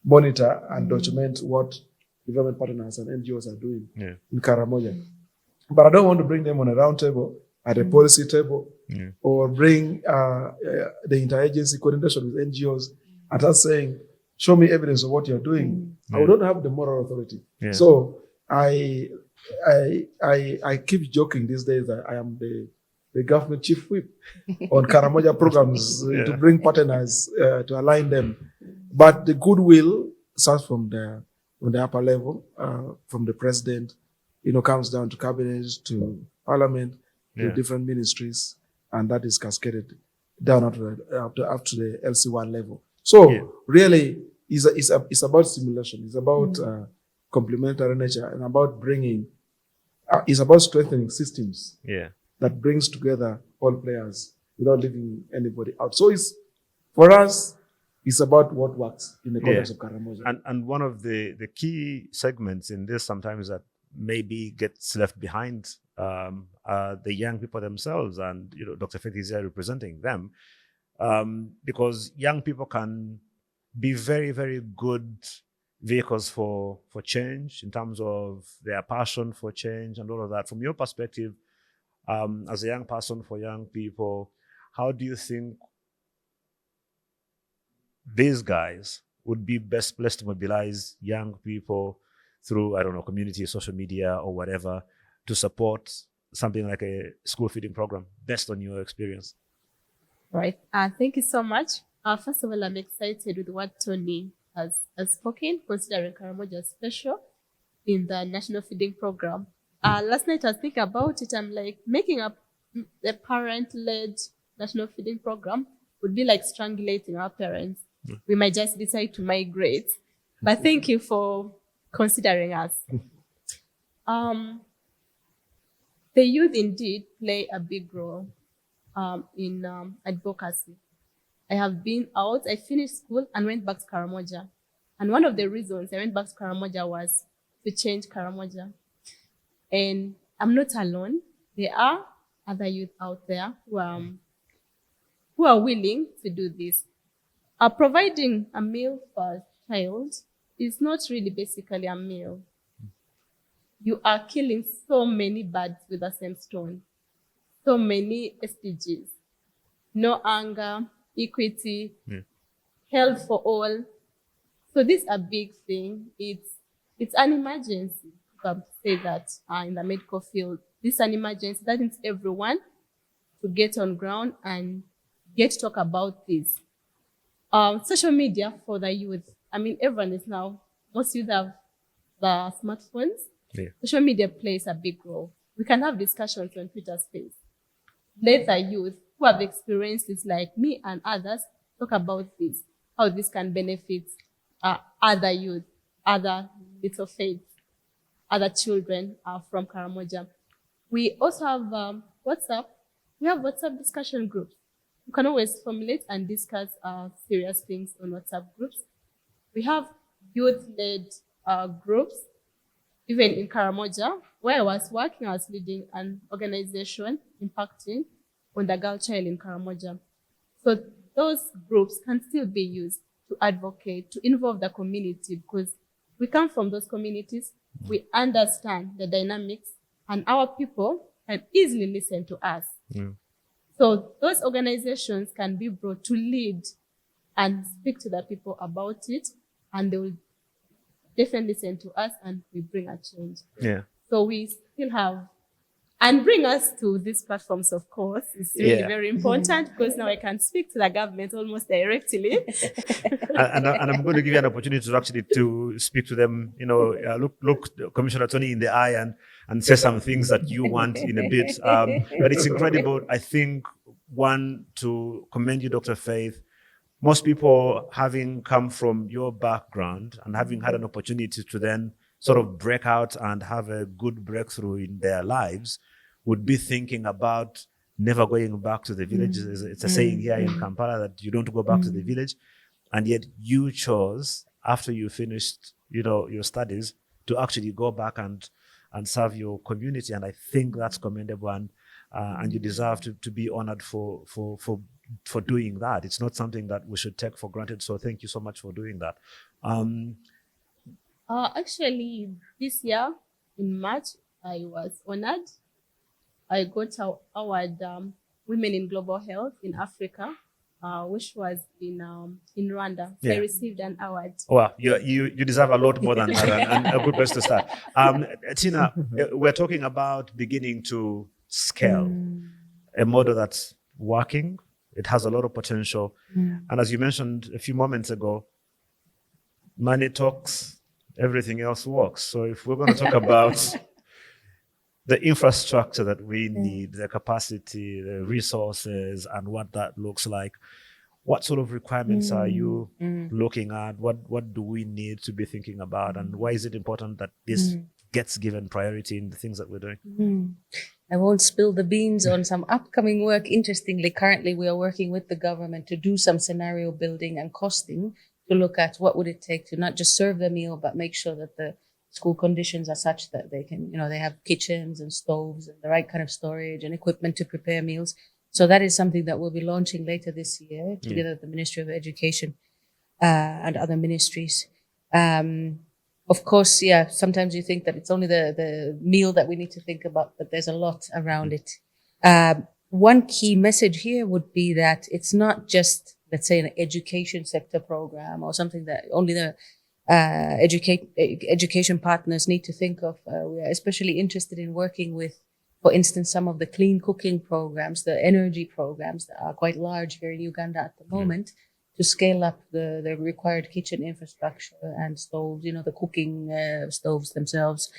monitor, and document what development partners and NGOs are doing in Karamoja. But I don't want to bring them on a round table at a policy table, or bring the interagency coordination with NGOs and start saying, show me evidence of what you're doing. I don't have the moral authority. So I keep joking these days that I am the government chief whip on Karamoja programs to bring partners to align them. But the goodwill starts from the upper level, from the president, comes down to cabinet, to parliament, to different ministries, and that is cascaded down up to the LC1 level. So really, it's about stimulation. It's about complementary nature and about bringing. It's about strengthening systems that brings together all players without leaving anybody out. So for us, it's about what works in the context of Karamoja. And one of the key segments in this sometimes that maybe gets left behind are the young people themselves, and Dr. Faith is here representing them, because young people can be very, very good vehicles for change in terms of their passion for change and all of that. From your perspective, as a young person for young people, how do you think these guys would be best placed to mobilize young people through, I don't know, community, social media, or whatever, to support something like a school feeding program, based on your experience? Right. Thank you so much. First of all, I'm excited with what Tony has spoken, considering Karamoja special in the National Feeding Program. Last night I was thinking about it. I'm like, making up the parent-led National Feeding Program would be like strangulating our parents. We might just decide to migrate. But thank you for considering us. The youth indeed play a big role in advocacy. I have been out, I finished school and went back to Karamoja. And one of the reasons I went back to Karamoja was to change Karamoja. And I'm not alone. There are other youth out there who are willing to do this. Providing a meal for a child is not really basically a meal. You are killing so many birds with the same stone. So many SDGs. No anger, equity, health for all. So this is a big thing. It's an emergency. You can say that in the medical field. This is an emergency. That means everyone to get on ground and get to talk about this. Social media for the youth. I mean, everyone is now, most youth have the smartphones. Social media plays a big role. We can have discussions on Twitter space. Let the youth who have experienced this, like me and others, talk about this, how this can benefit other youth, other little faith, other children from Karamoja. We also have WhatsApp. We have WhatsApp discussion groups. You can always formulate and discuss serious things on WhatsApp groups. We have youth-led groups, even in Karamoja, where I was working, I was leading an organization impacting on the girl child in Karamoja. So those groups can still be used to advocate, to involve the community, because we come from those communities, we understand the dynamics, and our people can easily listen to us. So those organizations can be brought to lead and speak to the people about it, and they will definitely listen to us, and we bring a change. So we still have, and bring us to these platforms, of course, is really very important, because now I can speak to the government almost directly. and I'm going to give you an opportunity to actually to speak to them, look Commissioner Tony in the eye and say some things that you want in a bit. But it's incredible. I think, one, to commend you, Dr. Faith. Most people, having come from your background and having had an opportunity to then sort of break out and have a good breakthrough in their lives, would be thinking about never going back to the village. It's a saying here in Kampala that you don't go back to the village. And yet you chose, after you finished, your studies, to actually go back and serve your community. And I think that's commendable, and you deserve to be honored for doing that. It's not something that we should take for granted. So thank you so much for doing that. Actually, this year in March, I was honored. I got our award, Women in Global Health in Africa, which was in Rwanda. So I received an award. Well, you deserve a lot more than that, and a good place to start. Tiina, we're talking about beginning to scale a model that's working. It has a lot of potential. And as you mentioned a few moments ago, money talks, everything else works. So if we're going to talk about the infrastructure that we need, the capacity, the resources, and what that looks like, what sort of requirements are you looking at? What do we need to be thinking about? And why is it important that this gets given priority in the things that we're doing? I won't spill the beans on some upcoming work. Interestingly, currently we are working with the government to do some scenario building and costing to look at what would it take to not just serve the meal, but make sure that the school conditions are such that they can, they have kitchens and stoves and the right kind of storage and equipment to prepare meals. So that is something that we'll be launching later this year together with the Ministry of Education and other ministries. Of course, sometimes you think that it's only the meal that we need to think about, but there's a lot around it. One key message here would be that it's not just, let's say, an education sector program or something that only the education partners need to think of. We are especially interested in working with, for instance, some of the clean cooking programs, the energy programs that are quite large here in Uganda at the moment, to scale up the required kitchen infrastructure and stoves, the cooking stoves themselves.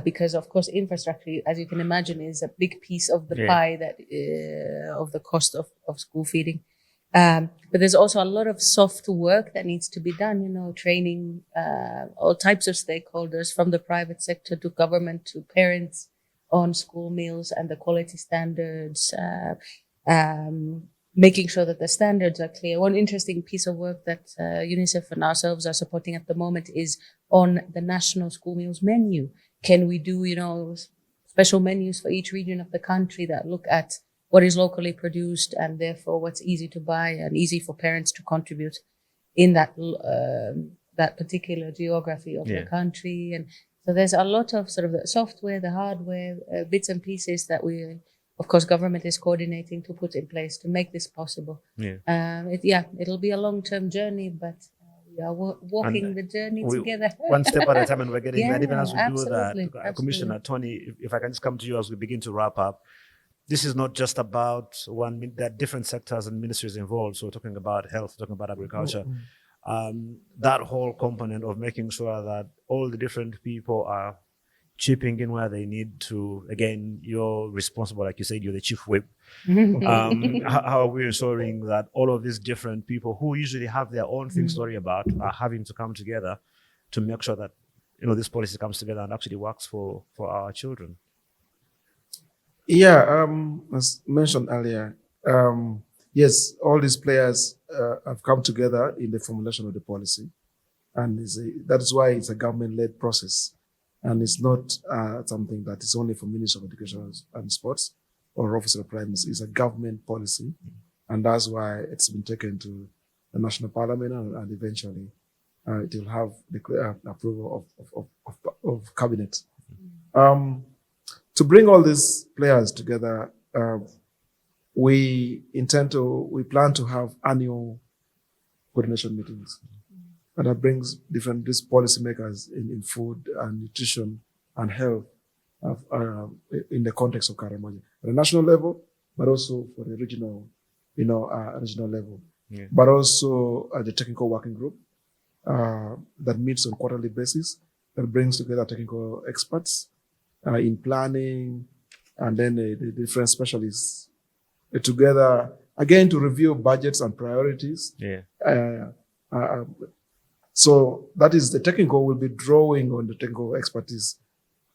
Because, of course, infrastructure, as you can imagine, is a big piece of the pie that of the cost of school feeding. But there's also a lot of soft work that needs to be done, training all types of stakeholders, from the private sector to government to parents, on school meals and the quality standards, making sure that the standards are clear. One interesting piece of work that UNICEF and ourselves are supporting at the moment is on the national school meals menu. Can we do, special menus for each region of the country that look at what is locally produced and therefore what's easy to buy and easy for parents to contribute in that particular geography of the country. And so there's a lot of sort of the software, the hardware, bits and pieces that we, of course, government is coordinating to put in place to make this possible. It'll be a long-term journey, but we are walking the journey together. One step at a time, and we're getting there. Even as we absolutely, do that, Commissioner Tonny, if I can just come to you as we begin to wrap up. This is not just about there are different sectors and ministries involved. So we're talking about health, we're talking about agriculture. That whole component of making sure that all the different people are chipping in where they need to. Again, you're responsible, like you said, you're the chief whip. How are we ensuring that all of these different people who usually have their own things to worry about are having to come together to make sure that this policy comes together and actually works for our children? As mentioned earlier, yes, all these players have come together in the formulation of the policy, and that is why it's a government-led process, and it's not something that is only for Ministry of Education and Sports or Office of Prime Minister. It's a government policy, and that's why it's been taken to the National Parliament, and eventually it will have the approval of cabinet. To bring all these players together, we plan to have annual coordination meetings. And that brings these policymakers in food and nutrition and health in the context of Karamoja. At the national level, but also for the regional level. But also the technical working group that meets on quarterly basis, that brings together technical experts in planning, and then the different specialists together, again, to review budgets and priorities. So that is the technical will be drawing on the technical expertise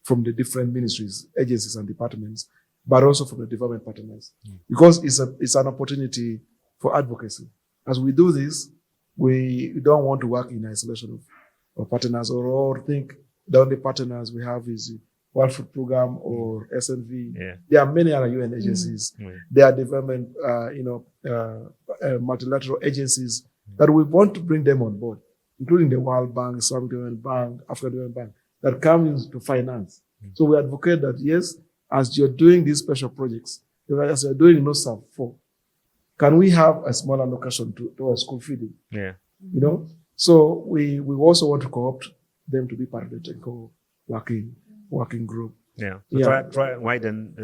from the different ministries, agencies and departments, but also from the development partners. Because it's an opportunity for advocacy. As we do this, we don't want to work in isolation of partners or think the only partners we have is World Food Program or SNV. There are many other UN agencies. There are development, multilateral agencies that we want to bring them on board, including the World Bank, Islamic Development Bank, African Development Bank, that come in to finance. So we advocate that, yes, as you're doing these special projects, as you're doing NOSAF 4, can we have a small allocation to our school feeding? So we also want to co-opt them to be part of the technical working group. Try and widen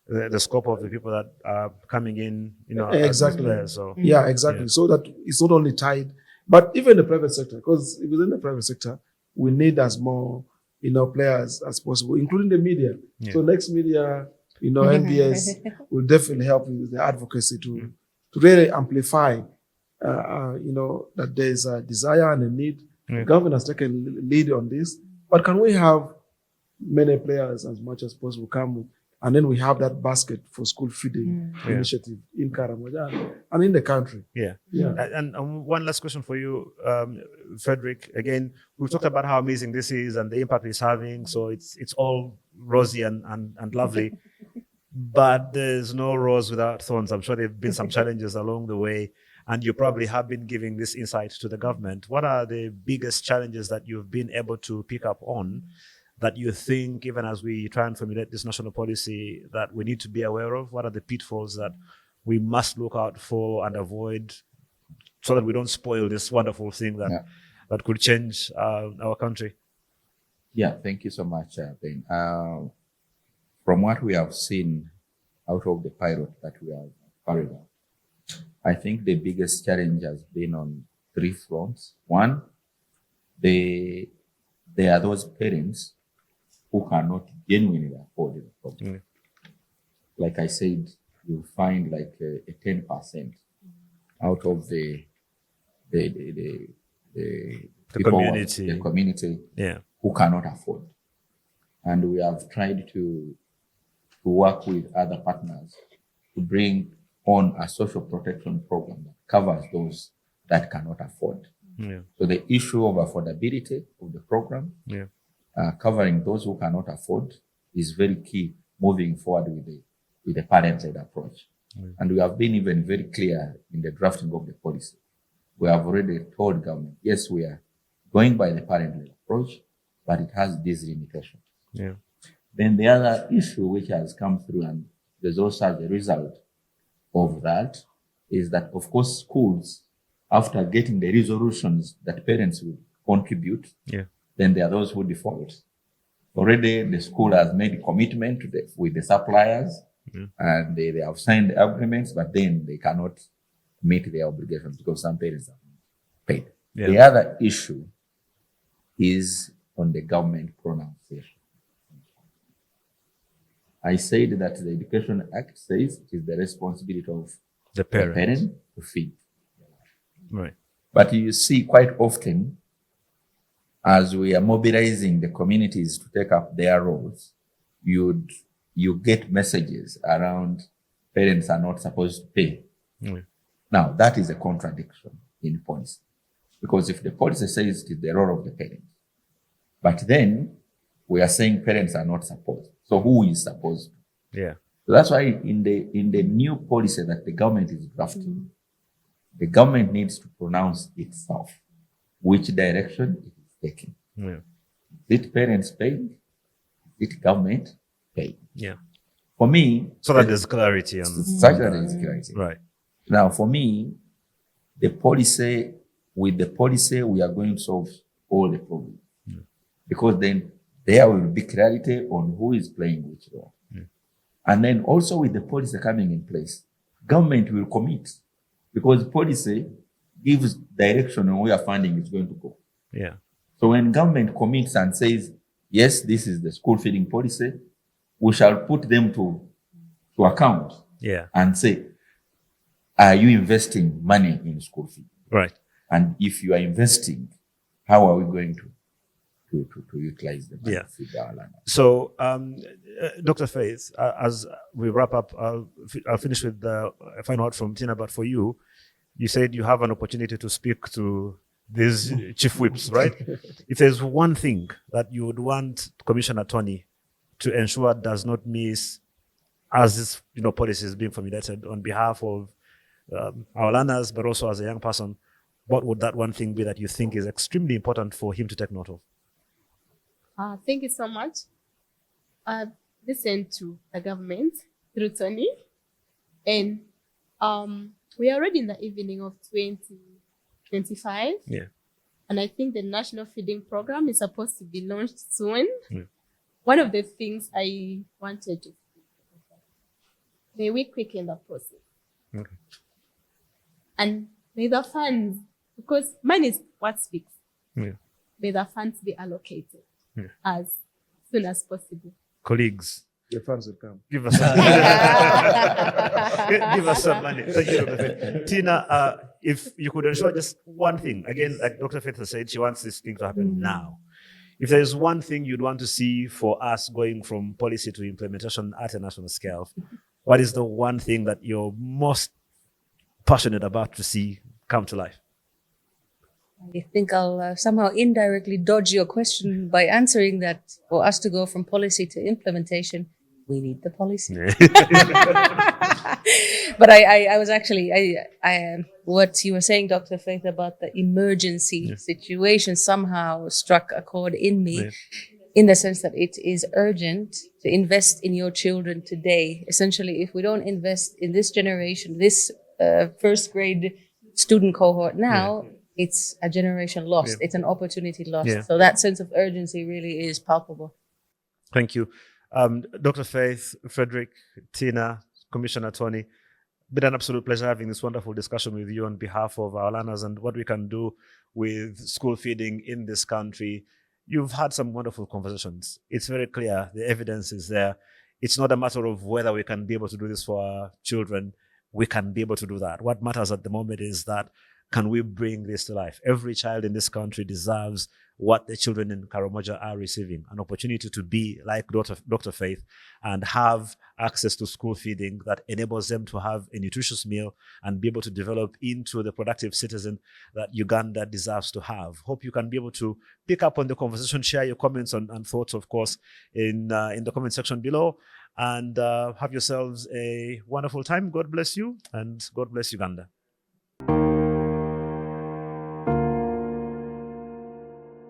the scope of the people that are coming in, exactly. Players, so. So that it's not only tied, but even the private sector, because within the private sector, we need as more, players as possible, including the media. So next media, NBS will definitely help with the advocacy to really amplify that there's a desire and a need. Yeah. The government has taken lead on this, but can we have many players as much as possible come, and then we have that basket for school feeding initiative in Karamoja and in the country. Yeah. Yeah. And one last question for you, Fredrick. Again, we've talked about how amazing this is and the impact it's having. So it's all rosy and lovely. But there's no rose without thorns. I'm sure there have been some challenges along the way. And you probably have been giving this insight to the government. What are the biggest challenges that you've been able to pick up on that you think, even as we try and formulate this national policy, that we need to be aware of? What are the pitfalls that we must look out for and avoid so that we don't spoil this wonderful thing that could change our country? Yeah, thank you so much, Ben. From what we have seen out of the pilot that we have carried out, I think the biggest challenge has been on 3 fronts. One, there are those parents who cannot genuinely afford the program. Like I said, you find like a 10% out of the community who cannot afford. And we have tried to work with other partners to bring on a social protection program that covers those that cannot afford. So the issue of affordability of the program, covering those who cannot afford, is very key moving forward with the parent-led approach. And we have been even very clear in the drafting of the policy. We have already told government, yes, we are going by the parent-led approach, but it has these limitations. Then the other issue which has come through, and there's also the result of that, is that, of course, schools, after getting the resolutions that parents will contribute, then there are those who default. Already the school has made a commitment with the suppliers, and they have signed agreements, but then they cannot meet their obligations because some parents have paid. The other issue is on the government pronunciation. I said that the Education Act says it is the responsibility of the parent to feed. Right. But you see quite often, as we are mobilizing the communities to take up their roles, you get messages around parents are not supposed to pay. Now, that is a contradiction in policy. Because if the policy says it is the role of the parents, but then we are saying parents are not supposed. So who is supposed to? So that's why in the new policy that the government is drafting, the government needs to pronounce itself which direction it is taking. Is it parents paying? Is it government paying? For me, so that there's clarity. Such that there is clarity. Right. Now, for me, with the policy, we are going to solve all the problems. Because then there will be clarity on who is playing which role. And then also with the policy coming in place, government will commit, because policy gives direction on where funding is going to go. So when government commits and says, yes, this is the school feeding policy, we shall put them to account and say, are you investing money in school feeding? Right. And if you are investing, how are we going to utilize the money to feed our land? So, Dr. Faith, as we wrap up, I'll finish with a final word from Tiina. But for you, you said you have an opportunity to speak to these chief whips, right? If there's one thing that you would want Commissioner Tonny to ensure does not miss as this policy is being formulated on behalf of our learners, but also as a young person, what would that one thing be that you think is extremely important for him to take note of? Thank you so much. Listen to the government through Tonny, and we are already in the evening of 2025. And I think the national feeding program is supposed to be launched soon. One of the things I wanted to may we quicken the process. And may the funds, because money is what speaks, may the funds be allocated as soon as possible. Colleagues, the funds will come. Give us some, give us some money. Thank you, Tiina. if you could ensure just one thing, again, like Dr. Faith has said, she wants this thing to happen now. If there is one thing you'd want to see for us going from policy to implementation at a national scale, what is the one thing that you're most passionate about to see come to life? I think I'll somehow indirectly dodge your question by answering that for us to go from policy to implementation, we need the policy. But I was actually, what you were saying, Dr. Faith, about the emergency situation somehow struck a chord in me, in the sense that it is urgent to invest in your children today. Essentially, if we don't invest in this generation, this first grade student cohort now, it's a generation lost. It's an opportunity lost. So that sense of urgency really is palpable. Thank you. Dr. Faith, Fredrick, Tiina, Commissioner Tonny, been an absolute pleasure having this wonderful discussion with you on behalf of our learners and what we can do with school feeding in this country. You've had some wonderful conversations. It's very clear. The evidence is there. It's not a matter of whether we can be able to do this for our children. We can be able to do that. What matters at the moment is that, can we bring this to life? Every child in this country deserves what the children in Karamoja are receiving, an opportunity to be like Dr. Faith and have access to school feeding that enables them to have a nutritious meal and be able to develop into the productive citizen that Uganda deserves to have. Hope you can be able to pick up on the conversation, share your comments and thoughts, of course, in the comment section below, and have yourselves a wonderful time. God bless you, and God bless Uganda.